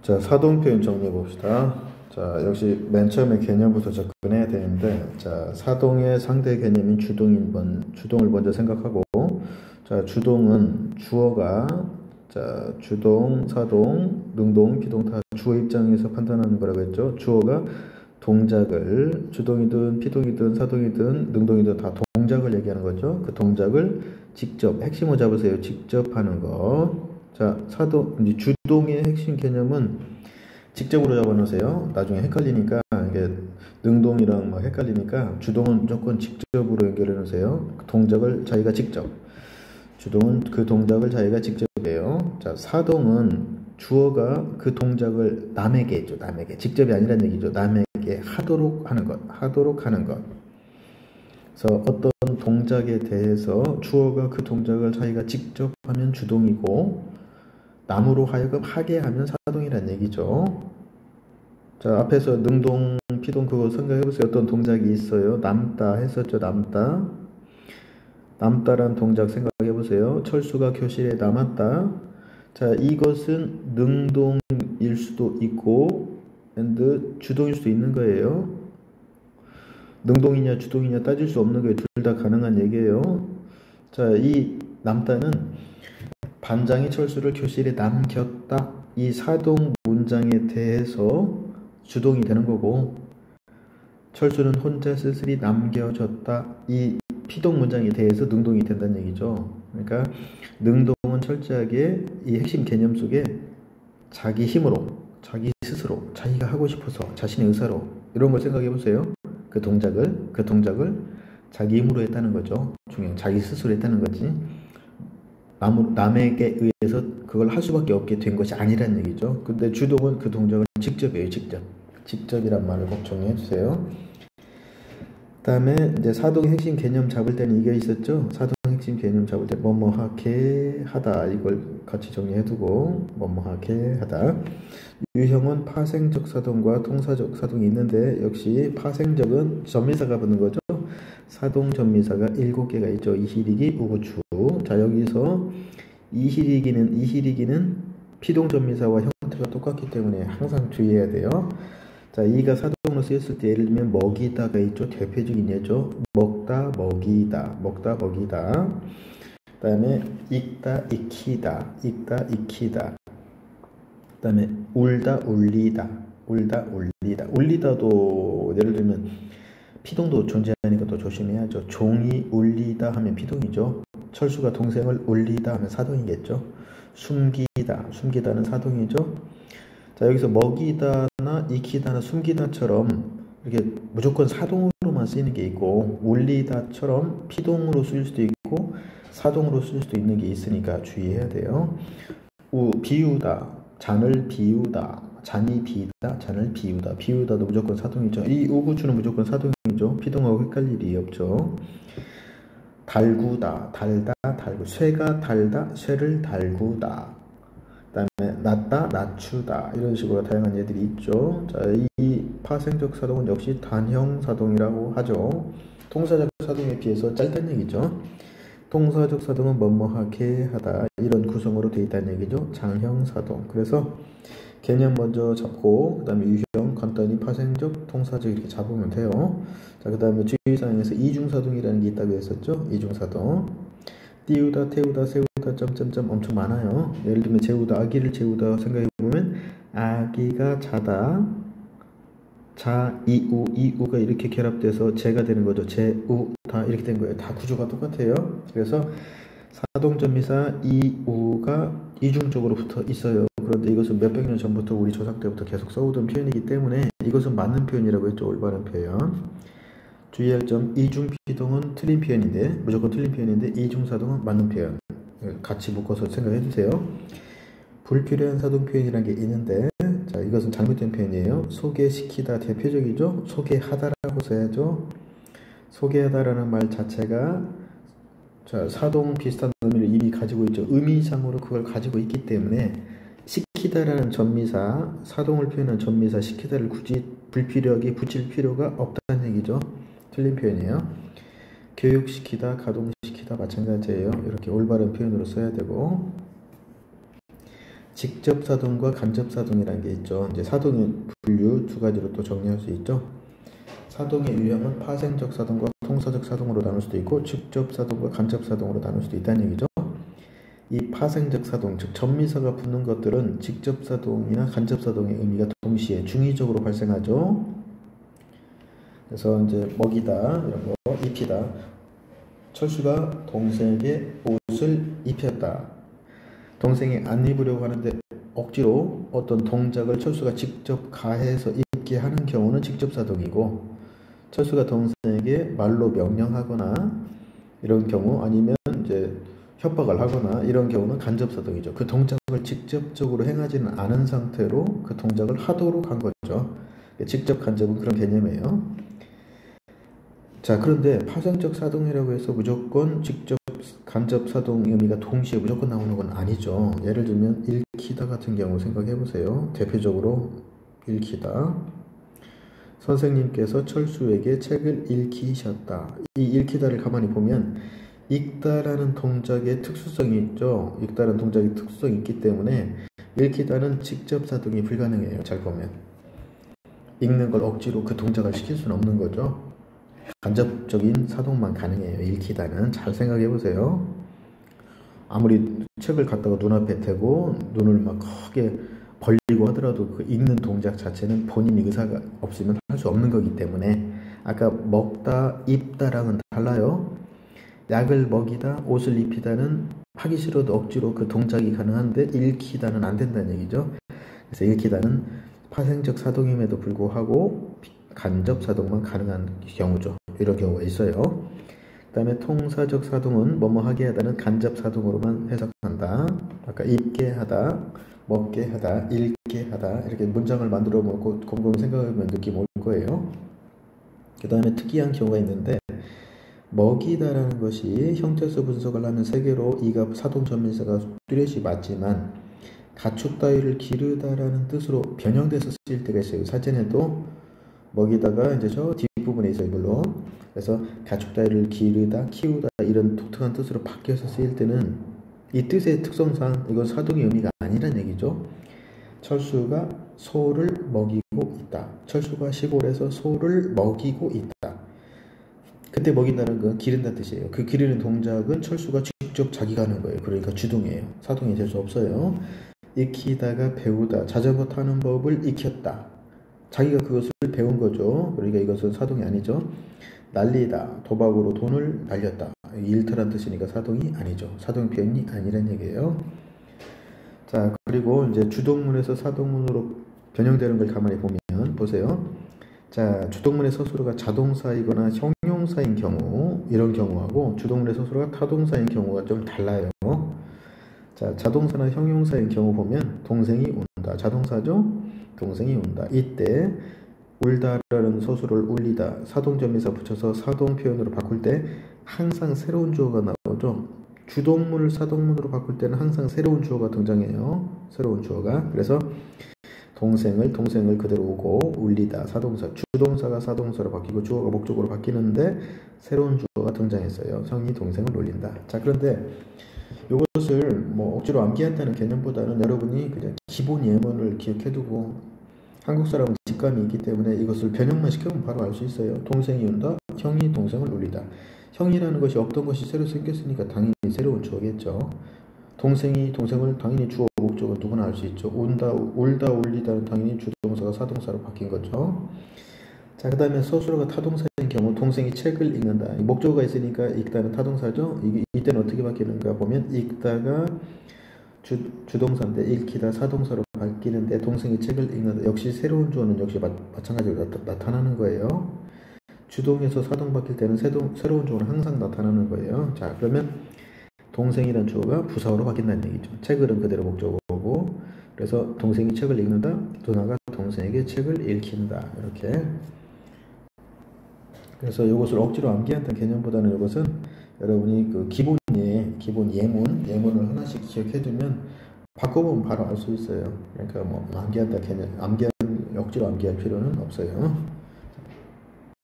자, 사동 표현 정리해 봅시다. 자, 역시 맨 처음에 개념부터 접근해야 되는데, 자, 사동의 상대 개념인 주동을 먼저 생각하고, 자, 주동은 주어가, 자, 주동, 사동, 능동, 피동 다 주어 입장에서 판단하는 거라고 했죠. 주어가 동작을, 주동이든 피동이든 사동이든 능동이든 다 동작을 얘기하는 거죠. 그 동작을 직접, 핵심을 잡으세요. 직접 하는 거. 자, 이제 주동의 핵심 개념은 직접으로 잡아놓으세요. 나중에 헷갈리니까, 이게 능동이랑 막 헷갈리니까 주동은 무조건 직접으로 연결해 놓으세요. 동작을 자기가 직접. 주동은 그 동작을 자기가 직접 해요. 자, 사동은 주어가 그 동작을 남에게 했죠. 남에게. 직접이 아니란 얘기죠. 남에게 하도록 하는 것. 하도록 하는 것. 그래서 어떤 동작에 대해서 주어가 그 동작을 자기가 직접 하면 주동이고, 남으로 하여금 하게 하면 사동이란 얘기죠. 자, 앞에서 능동, 피동 그거 생각해보세요. 어떤 동작이 있어요. 남다 했었죠. 남다. 남다란 동작 생각해보세요. 철수가 교실에 남았다. 자, 이것은 능동일 수도 있고 주동일 수도 있는 거예요. 능동이냐 주동이냐 따질 수 없는 거예요. 둘 다 가능한 얘기예요. 자, 이 남다는 반장이 철수를 교실에 남겼다. 이 사동 문장에 대해서 주동이 되는 거고, 철수는 혼자 쓸쓸히 남겨졌다. 이 피동 문장에 대해서 능동이 된다는 얘기죠. 그러니까 능동은 철저하게 이 핵심 개념 속에 자기 힘으로, 자기 스스로, 자기가 하고 싶어서, 자신의 의사로 이런 걸 생각해 보세요. 그 동작을 자기 힘으로 했다는 거죠. 중요한 자기 스스로 했다는 거지. 남에게 의해서 그걸 할 수밖에 없게 된 것이 아니란 얘기죠. 근데 주동은 그 동작을 직접 해요. 직접이란 말을 꼭 정리해 주세요. 그 다음에 이제 사동의 핵심 개념 잡을 때는 이게 있었죠. 사동의 핵심 개념 잡을 때 뭐뭐하게 하다, 이걸 같이 정리해 두고 뭐뭐하게 하다. 유형은 파생적 사동과 통사적 사동이 있는데, 역시 파생적은 전미사가 붙는 거죠. 사동 전미사가 7개가 있죠. 이시리기, 우구추. 자, 여기서 이시리기는 피동 전미사와 형태가 똑같기 때문에 항상 주의해야 돼요. 자, 이가 사동으로 쓰였을 때 예를 들면 먹이다가 있죠. 대표적인 예죠. 먹다, 먹이다. 먹다, 먹이다. 그 다음에 읽다, 익히다. 읽다, 익히다. 그 다음에 울다, 울리다. 울다, 울리다. 울리다도 예를 들면 피동도 존재하니까 또 조심해야죠. 종이 울리다 하면 피동이죠. 철수가 동생을 울리다 하면 사동이겠죠. 숨기다는 사동이죠. 자, 여기서 먹이다나 익히다나 숨기다처럼 이렇게 무조건 사동으로만 쓰이는 게 있고, 울리다처럼 피동으로 쓰일 수도 있고 사동으로 쓰일 수도 있는 게 있으니까 주의해야 돼요. 비우다, 잔을 비우다, 잔이 비다, 잔을 비우다. 비우다도 무조건 사동이죠. 이 우구추는 무조건 사동이죠. 피동하고 헷갈릴 일이 없죠. 달구다, 달다, 달구. 쇠가 달다, 쇠를 달구다. 그 다음에 낮다, 낮추다. 이런 식으로 다양한 예들이 있죠. 자, 이 파생적 사동은 역시 단형 사동이라고 하죠. 통사적 사동에 비해서 짧다는 얘기죠. 통사적 사동은 뭐뭐하게 하다, 이런 구성으로 되어 있다는 얘기죠. 장형 사동. 그래서 개념 먼저 잡고 그 다음에 유형 간단히 파생적, 통사적 이렇게 잡으면 돼요. 자, 그 다음에 주의사항에서 이중사동이라는 게 있다고 했었죠. 이중사동. 띄우다, 태우다, 세우다, 점점점 엄청 많아요. 예를 들면 재우다, 아기를 재우다 생각해보면 아기가 자다, 자, 이우가 이렇게 결합돼서 재가 되는 거죠. 재우, 다 이렇게 된 거예요. 다 구조가 똑같아요. 그래서 사동전미사 이우가 이중적으로 붙어 있어요. 그런데 이것은 몇백 년 전부터 우리 조상 때부터 계속 써오던 표현이기 때문에 이것은 맞는 표현이라고 했죠. 올바른 표현. 주의할 점, 이중피동은 틀린 표현인데, 무조건 틀린 표현인데 이중사동은 맞는 표현. 같이 묶어서 생각해 주세요. 불필요한 사동 표현이라는 게 있는데, 자, 이것은 잘못된 표현이에요. 소개시키다 대표적이죠. 소개하다라고 써야죠. 소개하다라는 말 자체가, 자, 사동 비슷한 의미를 이미 가지고 있죠. 의미상으로 그걸 가지고 있기 때문에 시키다라는 전미사, 사동을 표현한 전미사 시키다를 굳이 불필요하게 붙일 필요가 없다는 얘기죠. 틀린 표현이에요. 교육시키다, 가동시키다 마찬가지예요. 이렇게 올바른 표현으로 써야 되고, 직접 사동과 간접 사동이라는 게 있죠. 이제 사동의 분류 두 가지로 또 정리할 수 있죠. 사동의 유형은 파생적 사동과 통사적 사동으로 나눌 수도 있고 직접 사동과 간접 사동으로 나눌 수도 있다는 얘기죠. 이 파생적 사동, 즉 전미사가 붙는 것들은 직접 사동이나 간접 사동의 의미가 동시에 중의적으로 발생하죠. 그래서 이제 먹이다, 이런 거, 입히다. 철수가 동생에게 옷을 입혔다. 동생이 안 입으려고 하는데 억지로 어떤 동작을 철수가 직접 가해서 입게 하는 경우는 직접 사동이고, 철수가 동생에게 말로 명령하거나 이런 경우, 아니면 이제 협박을 하거나 이런 경우는 간접 사동이죠. 그 동작을 직접적으로 행하지는 않은 상태로 그 동작을 하도록 한 거죠. 직접 간접은 그런 개념이에요. 자, 그런데 파생적 사동이라고 해서 무조건 직접 간접 사동 의미가 동시에 무조건 나오는 건 아니죠. 예를 들면 읽히다 같은 경우 생각해 보세요. 대표적으로 읽히다. 선생님께서 철수에게 책을 읽히셨다. 이 읽히다를 가만히 보면 읽다라는 동작의 특수성이 있죠. 읽다라는 동작의 특수성이 있기 때문에 읽히다는 직접 사동이 불가능해요. 잘 보면 읽는 걸 억지로 그 동작을 시킬 수는 없는 거죠. 간접적인 사동만 가능해요. 읽히다는. 잘 생각해 보세요. 아무리 책을 갖다가 눈앞에 대고 눈을 막 크게 벌리고 하더라도 그 읽는 동작 자체는 본인이 의사가 없으면 할 수 없는 거기 때문에, 아까 먹다, 입다랑은 달라요. 약을 먹이다, 옷을 입히다는 하기 싫어도 억지로 그 동작이 가능한데 읽히다는 안 된다는 얘기죠. 그래서 읽히다는 파생적 사동임에도 불구하고 간접 사동만 가능한 경우죠. 이런 경우가 있어요. 그 다음에 통사적 사동은 뭐뭐 하게 하다는 간접 사동으로만 해석한다. 아까 입게 하다, 먹게 하다, 읽게 하다, 이렇게 문장을 만들어 놓고 곰곰이 생각하면 느낌 올 거예요. 그 다음에 특이한 경우가 있는데, 먹이다라는 것이 형태수 분석을 하면 세 개로 이가 사동 전미사가 뚜렷이 맞지만 가축 따위를 기르다라는 뜻으로 변형돼서 쓰일 때가 있어요. 사전에도 먹이다가 이제 저 뒷부분에 있어요, 물론. 그래서 가축 따위를 기르다, 키우다 이런 독특한 뜻으로 바뀌어서 쓰일 때는 이 뜻의 특성상 이건 사동의 의미가 아니란 얘기죠. 철수가 소를 먹이고 있다. 철수가 시골에서 소를 먹이고 있다. 그때 먹인다는 건 기른다는 뜻이에요. 그 기르는 동작은 철수가 직접 자기가 하는 거예요. 그러니까 주동이에요. 사동이 될 수 없어요. 익히다가 배우다. 자전거 타는 법을 익혔다. 자기가 그것을 배운 거죠. 그러니까 이것은 사동이 아니죠. 날리다. 도박으로 돈을 날렸다. 일탈한 뜻이니까 사동이 아니죠. 사동 표현이 아니란 얘기예요. 자, 그리고 이제 주동문에서 사동문으로 변형되는 걸 가만히 보면 보세요. 자, 주동문의 서술어가 자동사이거나 형용사인 경우, 이런 경우하고 주동문의 서술어가 타동사인 경우가 좀 달라요. 자, 자동사나 형용사인 경우 보면 동생이 운다. 자동사죠? 동생이 운다. 이때 울다라는 서술어를 울리다, 사동전미사 붙여서 사동 표현으로 바꿀 때 항상 새로운 주어가 나오죠. 주동문을 사동문으로 바꿀 때는 항상 새로운 주어가 등장해요. 새로운 주어가. 그래서 동생을 그대로 오고 울리다 사동사, 주동사가 사동사로 바뀌고 주어가 목적으로 바뀌는데 새로운 주어가 등장했어요. 성이 동생을 울린다. 자, 그런데 이것을 뭐 억지로 암기한다는 개념보다는 여러분이 그냥 기본 예문을 기억해두고, 한국 사람은 직감이 있기 때문에 이것을 변형만 시켜보면 바로 알 수 있어요. 동생이 운다, 형이 동생을 울리다. 형이라는 것이 없던 것이 새로 생겼으니까 당연히 새로운 주어겠죠. 동생이 동생을 당연히 주어 목적은 누구나 알 수 있죠. 운다, 울다, 울리다는 당연히 주동사가 사동사로 바뀐 거죠. 자, 그 다음에 서술어가 타동사인 경우 동생이 책을 읽는다. 목적어가 있으니까 읽다는 타동사죠. 이때는 어떻게 바뀌는가 보면 읽다가 주동사인데 읽히다 사동사로 바뀌는데 동생이 책을 읽는다. 역시 새로운 주어는 역시 마찬가지로 나타나는 거예요. 주동에서 사동 바뀔 때는 새로운 주어는 항상 나타나는 거예요. 자, 그러면 동생이란 주어가 부사어로 바뀐다는 얘기죠. 책을은 그대로 목적어고, 그래서 동생이 책을 읽는다, 누나가 동생에게 책을 읽힌다. 이렇게. 그래서 이것을 억지로 암기한다는 개념보다는 이것은 여러분이 그 기본 예문을 하나씩 기억해두면 바꿔보면 바로 알 수 있어요. 그러니까 뭐 암기한다 개념, 억지로 암기할 필요는 없어요.